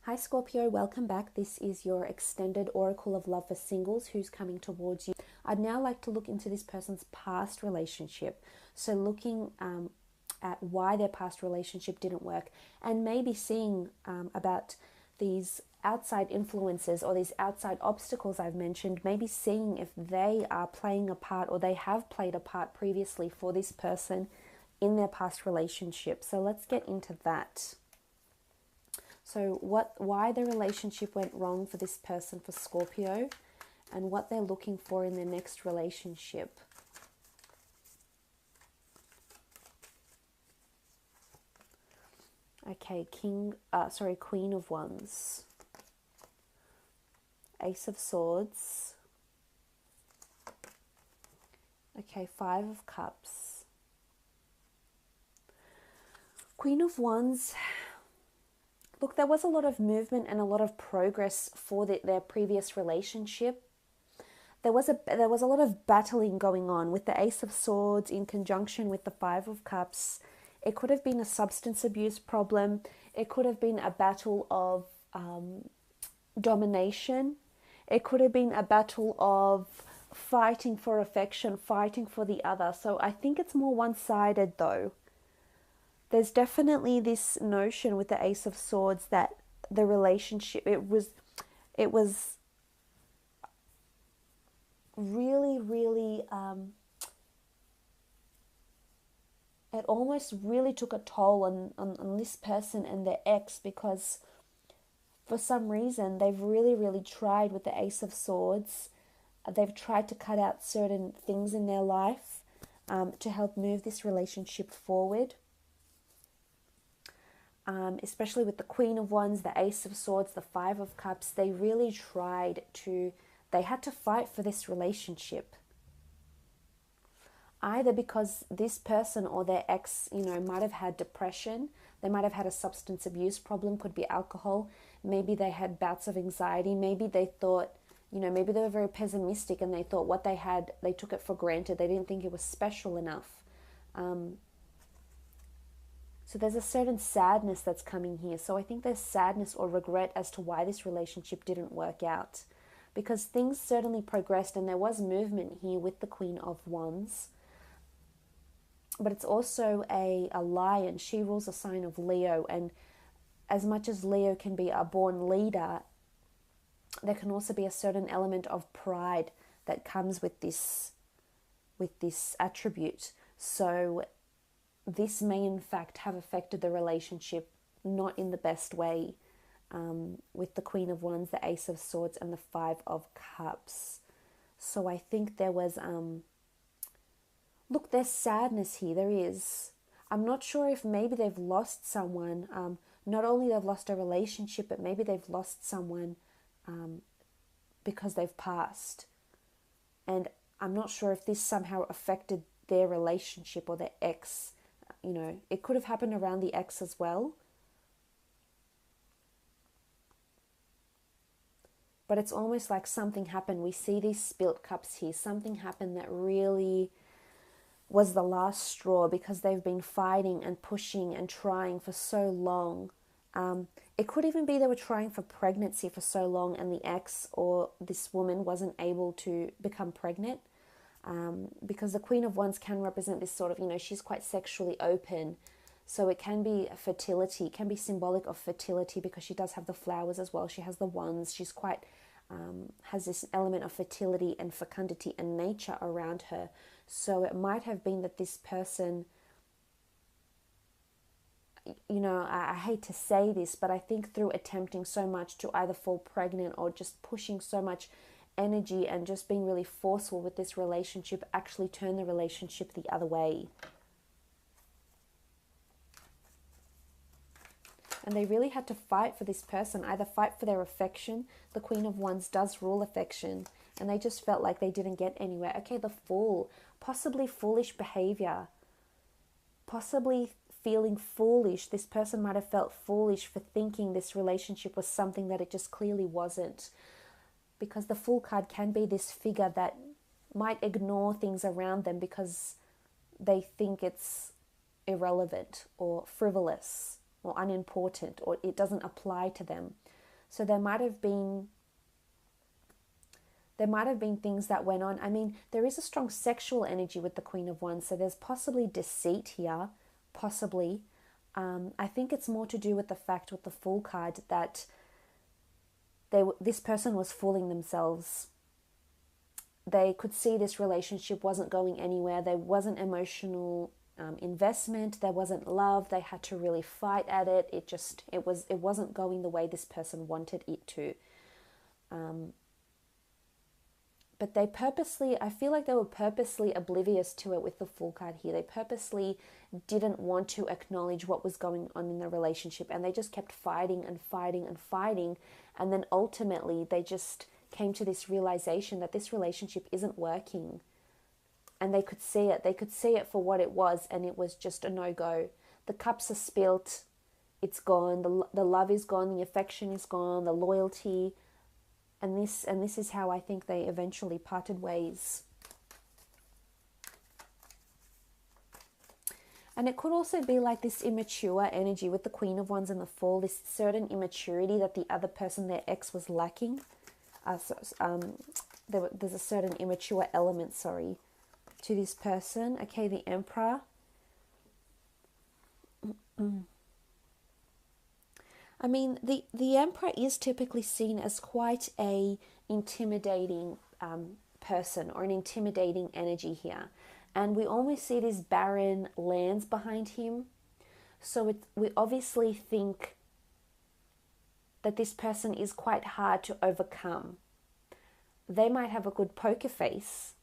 Hi Scorpio, welcome back. This is your extended Oracle of Love for singles who's coming towards you. I'd now like to look into this person's past relationship. So looking at why their past relationship didn't work and maybe seeing about these outside influences or these outside obstacles I've mentioned, maybe seeing if they are playing a part or they have played a part previously for this person in their past relationship. So let's get into that. So why the relationship went wrong for this person, for Scorpio, and what they're looking for in their next relationship. Okay, Queen of Wands, Ace of Swords, okay, Five of Cups, Queen of Wands. Look, there was a lot of movement and a lot of progress for their previous relationship. There was a lot of battling going on with the Ace of Swords in conjunction with the Five of Cups. It could have been a substance abuse problem. It could have been a battle of domination. It could have been a battle of fighting for affection, fighting for the other. So I think it's more one-sided though. There's definitely this notion with the Ace of Swords that the relationship, it was really, it almost really took a toll on this person and their ex, because for some reason they've really tried with the Ace of Swords. They've tried to cut out certain things in their life to help move this relationship forward. Especially with the Queen of Wands, the Ace of Swords, the Five of Cups, they had to fight for this relationship. Either because this person or their ex, might have had depression, they might have had a substance abuse problem, could be alcohol, maybe they had bouts of anxiety, maybe they thought, maybe they were very pessimistic and they thought what they had, they took it for granted, they didn't think it was special enough. So there's a certain sadness that's coming here. So I think there's sadness or regret as to why this relationship didn't work out. Because things certainly progressed and there was movement here with the Queen of Wands. But it's also a lion. She rules a sign of Leo. And as much as Leo can be a born leader, there can also be a certain element of pride that comes with this attribute. So this may in fact have affected the relationship not in the best way, with the Queen of Wands, the Ace of Swords, and the Five of Cups. So I think there was, look, there's sadness here, there is. I'm not sure if maybe they've lost someone, not only they've lost a relationship, but maybe they've lost someone because they've passed. And I'm not sure if this somehow affected their relationship or their ex. It could have happened around the ex as well. But it's almost like something happened. We see these spilt cups here. Something happened that really was the last straw, because they've been fighting and pushing and trying for so long. It could even be they were trying for pregnancy for so long and the ex or this woman wasn't able to become pregnant. Because the Queen of Wands can represent this sort of, she's quite sexually open. So it can be fertility, it can be symbolic of fertility, because she does have the flowers as well. She has the wands. She's quite, has this element of fertility and fecundity and nature around her. So it might have been that this person, I hate to say this, but I think through attempting so much to either fall pregnant or just pushing so much energy and just being really forceful with this relationship, actually turn the relationship the other way. And they really had to fight for this person, either fight for their affection. The Queen of Wands does rule affection, and they just felt like they didn't get anywhere. Okay, the Fool, possibly foolish behavior, possibly feeling foolish. This person might have felt foolish for thinking this relationship was something that it just clearly wasn't. Because the Fool card can be this figure that might ignore things around them because they think it's irrelevant or frivolous. or unimportant, or it doesn't apply to them. So there might have been things that went on. I mean, there is a strong sexual energy with the Queen of Wands, so there's possibly deceit here, possibly. I think it's more to do with the fact with the Fool card that this person was fooling themselves. They could see this relationship wasn't going anywhere. There wasn't emotional investment. There wasn't love. They had to really fight at it. It wasn't going the way this person wanted it to. But I feel like they were purposely oblivious to it with the Fool card here. They purposely didn't want to acknowledge what was going on in the relationship, and they just kept fighting and fighting and fighting. And then ultimately they just came to this realization that this relationship isn't working. And they could see it. They could see it for what it was, and it was just a no-go. The cups are spilt. It's gone. The love is gone. The affection is gone. The loyalty. And this is how I think they eventually parted ways. And it could also be like this immature energy with the Queen of Wands and the Fool, this certain immaturity that the other person, their ex, was lacking. There's a certain immature element, to this person. Okay, the Emperor. I mean, the Emperor is typically seen as quite a intimidating person, or an intimidating energy here. And we almost see these barren lands behind him. So we obviously think that this person is quite hard to overcome. They might have a good poker face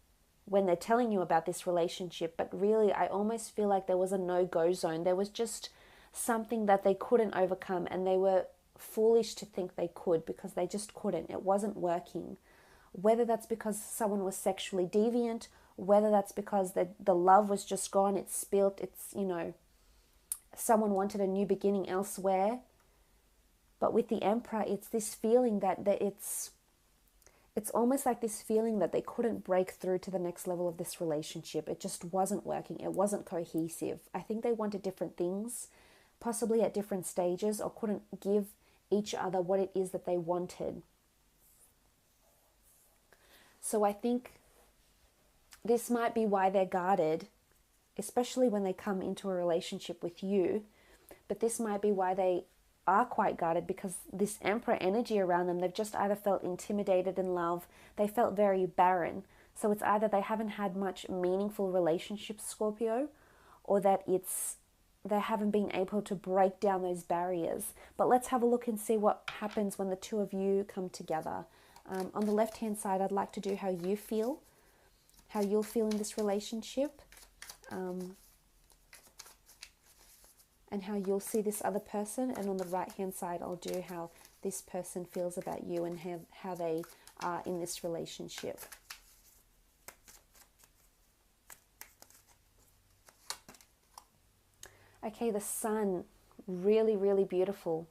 when they're telling you about this relationship, but really I almost feel like there was a no-go zone. There was just something that they couldn't overcome, and they were foolish to think they could, because they just couldn't. It wasn't working. Whether that's because someone was sexually deviant, whether that's because the love was just gone, it's spilt, someone wanted a new beginning elsewhere. But with the Emperor, it's this feeling that it's almost like this feeling that they couldn't break through to the next level of this relationship. It just wasn't working. It wasn't cohesive. I think they wanted different things, possibly at different stages, or couldn't give each other what it is that they wanted. So I think this might be why they're guarded, especially when they come into a relationship with you. But this might be why they are quite guarded, because this Emperor energy around them, they've just either felt intimidated in love, they felt very barren. So it's either they haven't had much meaningful relationships, Scorpio, or that they haven't been able to break down those barriers. But let's have a look and see what happens when the two of you come together. On the left-hand side, I'd like to do how you feel, how you'll feel in this relationship, and how you'll see this other person. And on the right-hand side, I'll do how this person feels about you and how they are in this relationship. Okay, the Sun, really, really beautiful.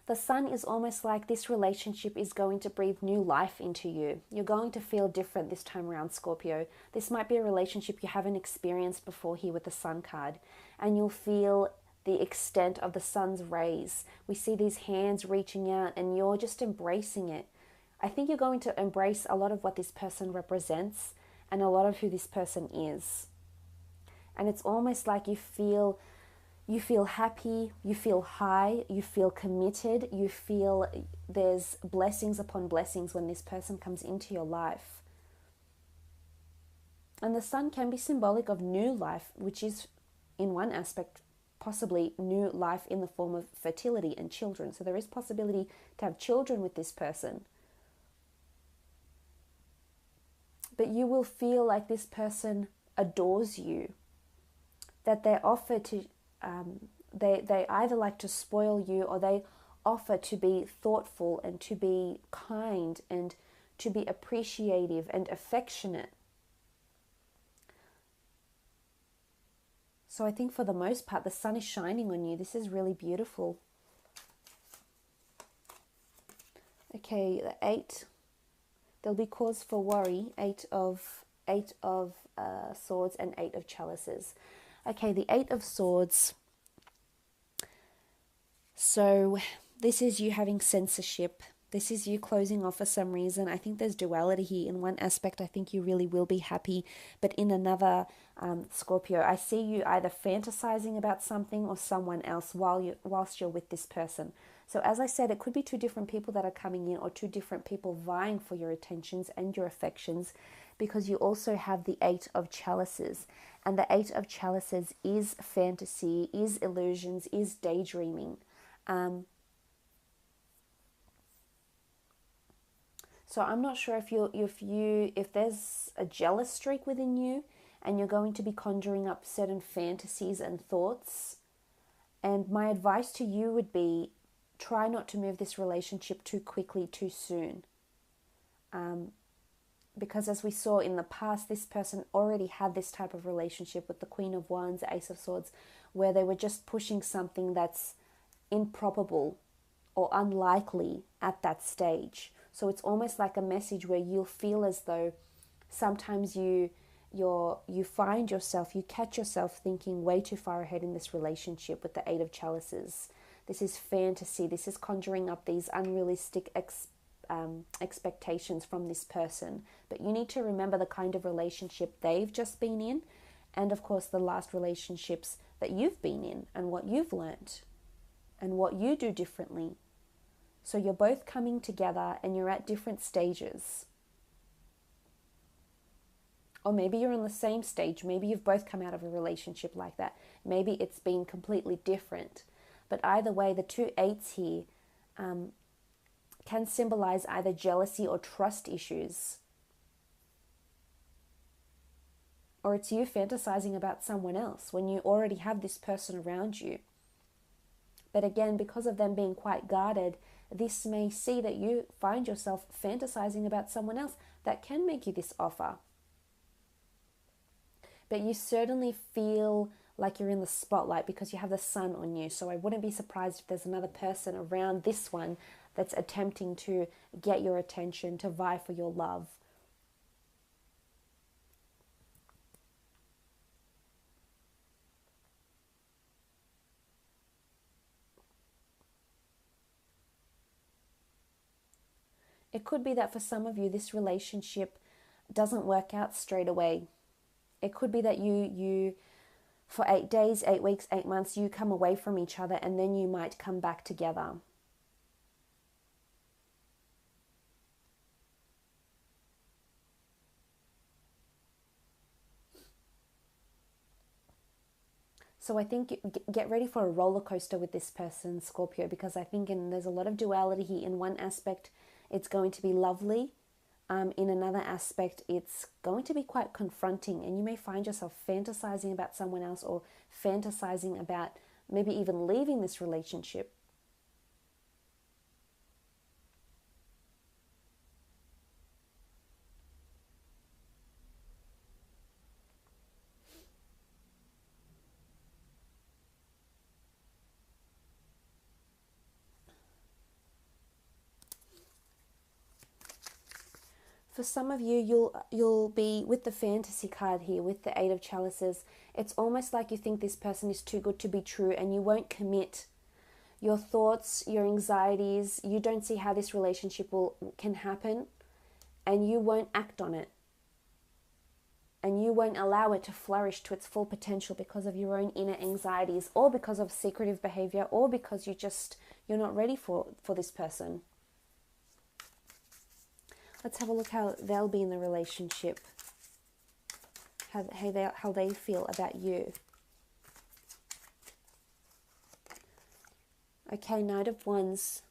The Sun is almost like this relationship is going to breathe new life into you. You're going to feel different this time around, Scorpio. This might be a relationship you haven't experienced before here with the Sun card. And you'll feel the extent of the Sun's rays. We see these hands reaching out, and you're just embracing it. I think you're going to embrace a lot of what this person represents and a lot of who this person is. And it's almost like you feel happy, you feel high, you feel committed, you feel there's blessings upon blessings when this person comes into your life. And the Sun can be symbolic of new life, which is in one aspect possibly new life in the form of fertility and children. So there is possibility to have children with this person. But you will feel like this person adores you, that they offer to they either like to spoil you, or they offer to be thoughtful and to be kind and to be appreciative and affectionate. So I think for the most part, the Sun is shining on you. This is really beautiful. Okay, the 8. There'll be cause for worry. 8 of Swords and 8 of Chalices. Okay, the 8 of Swords. So this is you having censorship. This is you closing off for some reason. I think there's duality here. In one aspect, I think you really will be happy. But in another, Scorpio, I see you either fantasizing about something or someone else whilst you're with this person. So as I said, it could be two different people that are coming in, or two different people vying for your attentions and your affections, because you also have the Eight of Chalices. And the Eight of Chalices is fantasy, is illusions, is daydreaming. So I'm not sure if there's a jealous streak within you, and you're going to be conjuring up certain fantasies and thoughts. And my advice to you would be, try not to move this relationship too quickly, too soon. Because as we saw in the past, this person already had this type of relationship with the Queen of Wands, Ace of Swords, where they were just pushing something that's improbable or unlikely at that stage. So it's almost like a message where you'll feel as though sometimes you find yourself, you catch yourself thinking way too far ahead in this relationship with the Eight of Chalices. This is fantasy. This is conjuring up these unrealistic expectations from this person. But you need to remember the kind of relationship they've just been in, and of course the last relationships that you've been in, and what you've learnt and what you do differently. So you're both coming together and you're at different stages. Or maybe you're on the same stage. Maybe you've both come out of a relationship like that. Maybe it's been completely different. But either way, the two eights here can symbolize either jealousy or trust issues. Or it's you fantasizing about someone else when you already have this person around you. But again, because of them being quite guarded, this may see that you find yourself fantasizing about someone else that can make you this offer. But you certainly feel like you're in the spotlight because you have the sun on you. So I wouldn't be surprised if there's another person around this one that's attempting to get your attention, to vie for your love. It could be that for some of you, this relationship doesn't work out straight away. It could be that you for 8 days, 8 weeks, 8 months, you come away from each other and then you might come back together. So I think get ready for a roller coaster with this person, Scorpio, because I think there's a lot of duality here. In one aspect, it's going to be lovely. In another aspect, it's going to be quite confronting, and you may find yourself fantasizing about someone else, or fantasizing about maybe even leaving this relationship. For some of you, you'll be with the fantasy card here, with the Eight of Chalices. It's almost like you think this person is too good to be true, and you won't commit. Your thoughts, your anxieties, you don't see how this relationship can happen, and you won't act on it. And you won't allow it to flourish to its full potential because of your own inner anxieties, or because of secretive behavior, or because you're not ready for this person. Let's have a look how they'll be in the relationship, how they feel about you. Okay, Knight of Wands.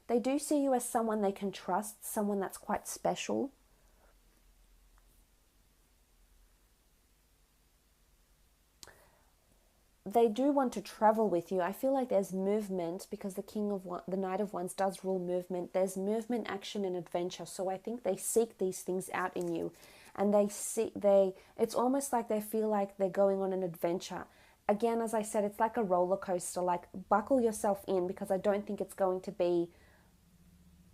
They do see you as someone they can trust, someone that's quite special. They do want to travel with you. I feel like there's movement because the Knight of Wands does rule movement. There's movement, action, and adventure. So I think they seek these things out in you, and it's almost like they feel like they're going on an adventure. Again, as I said, it's like a roller coaster. Like, buckle yourself in, because I don't think it's going to be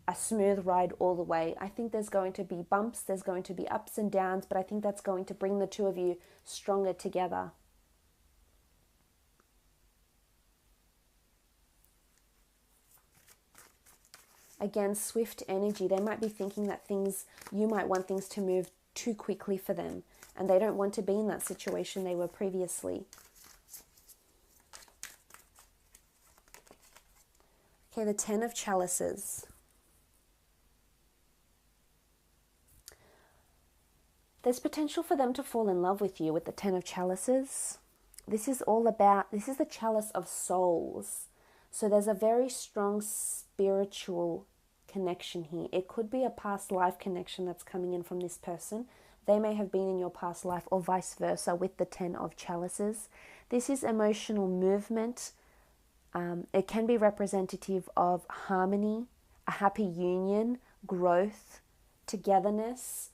a smooth ride all the way. I think there's going to be bumps, there's going to be ups and downs, but I think that's going to bring the two of you stronger together. Again, swift energy. They might be thinking that you might want things to move too quickly for them, and they don't want to be in that situation they were previously. Okay, the 10 of Chalices. There's potential for them to fall in love with you with the 10 of Chalices. This is the Chalice of Souls. So there's a very strong spiritual connection here. It could be a past life connection that's coming in from this person. They may have been in your past life, or vice versa with the 10 of Chalices. This is emotional movement. It can be representative of harmony, a happy union, growth, togetherness.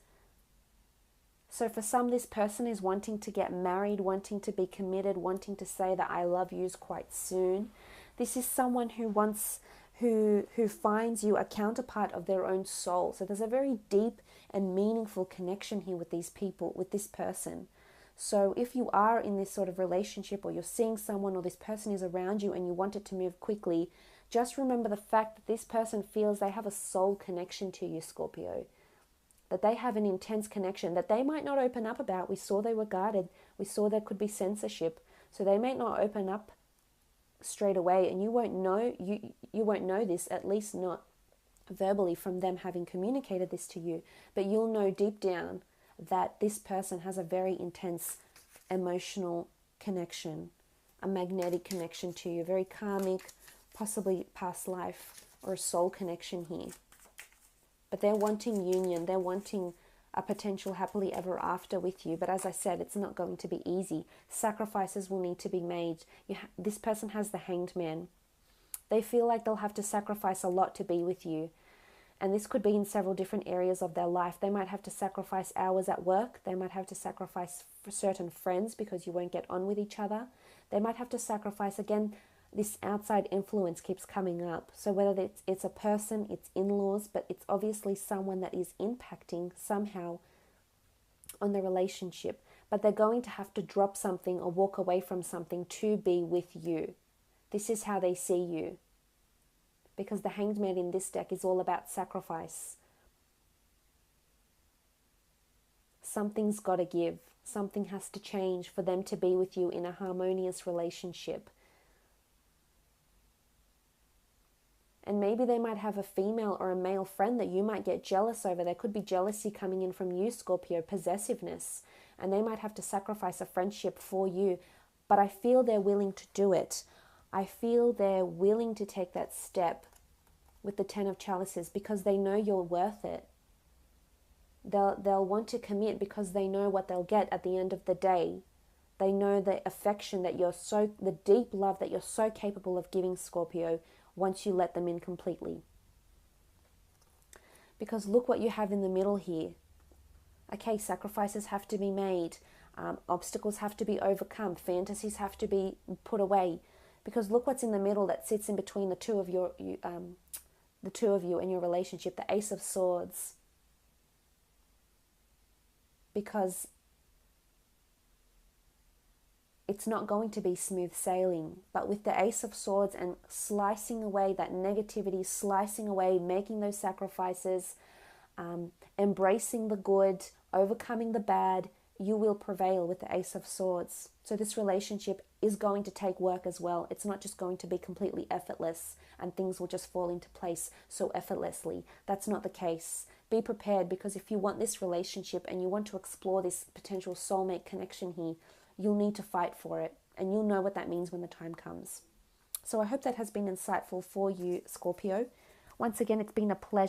So for some, this person is wanting to get married, wanting to be committed, wanting to say that I love yous quite soon. This is someone who finds you a counterpart of their own soul. So there's a very deep and meaningful connection here with these people, with this person. So if you are in this sort of relationship, or you're seeing someone, or this person is around you and you want it to move quickly, just remember the fact that this person feels they have a soul connection to you, Scorpio. That they have an intense connection that they might not open up about. We saw they were guarded. We saw there could be censorship. So they may not open up straight away, and you won't know this, at least not verbally from them having communicated this to you. But you'll know deep down that this person has a very intense emotional connection, a magnetic connection to you, very karmic, possibly past life or a soul connection here. But they're wanting union, they're wanting a potential happily ever after with you. But as I said, it's not going to be easy. Sacrifices will need to be made. This person has the Hanged Man. They feel like they'll have to sacrifice a lot to be with you. And this could be in several different areas of their life. They might have to sacrifice hours at work. They might have to sacrifice for certain friends because you won't get on with each other. They might have to sacrifice, again, this outside influence keeps coming up. So whether it's a person, it's in-laws, but it's obviously someone that is impacting somehow on the relationship. But they're going to have to drop something or walk away from something to be with you. This is how they see you. Because the Hanged Man in this deck is all about sacrifice. Something's got to give. Something has to change for them to be with you in a harmonious relationship. And maybe they might have a female or a male friend that you might get jealous over. There could be jealousy coming in from you, Scorpio, possessiveness. And they might have to sacrifice a friendship for you. But I feel they're willing to do it. I feel they're willing to take that step with the 10 of Chalices because they know you're worth it. They'll want to commit because they know what they'll get at the end of the day. They know the affection that the deep love that you're so capable of giving, Scorpio, once you let them in completely. Because look what you have in the middle here. Okay, sacrifices have to be made. Obstacles have to be overcome. Fantasies have to be put away. Because look what's in the middle that sits in between the two of you in your relationship, the Ace of Swords. Because it's not going to be smooth sailing. But with the Ace of Swords and slicing away that negativity, slicing away, making those sacrifices, embracing the good, overcoming the bad, you will prevail with the Ace of Swords. So this relationship is going to take work as well. It's not just going to be completely effortless and things will just fall into place so effortlessly. That's not the case. Be prepared, because if you want this relationship and you want to explore this potential soulmate connection here, you'll need to fight for it, and you'll know what that means when the time comes. So I hope that has been insightful for you, Scorpio. Once again, it's been a pleasure.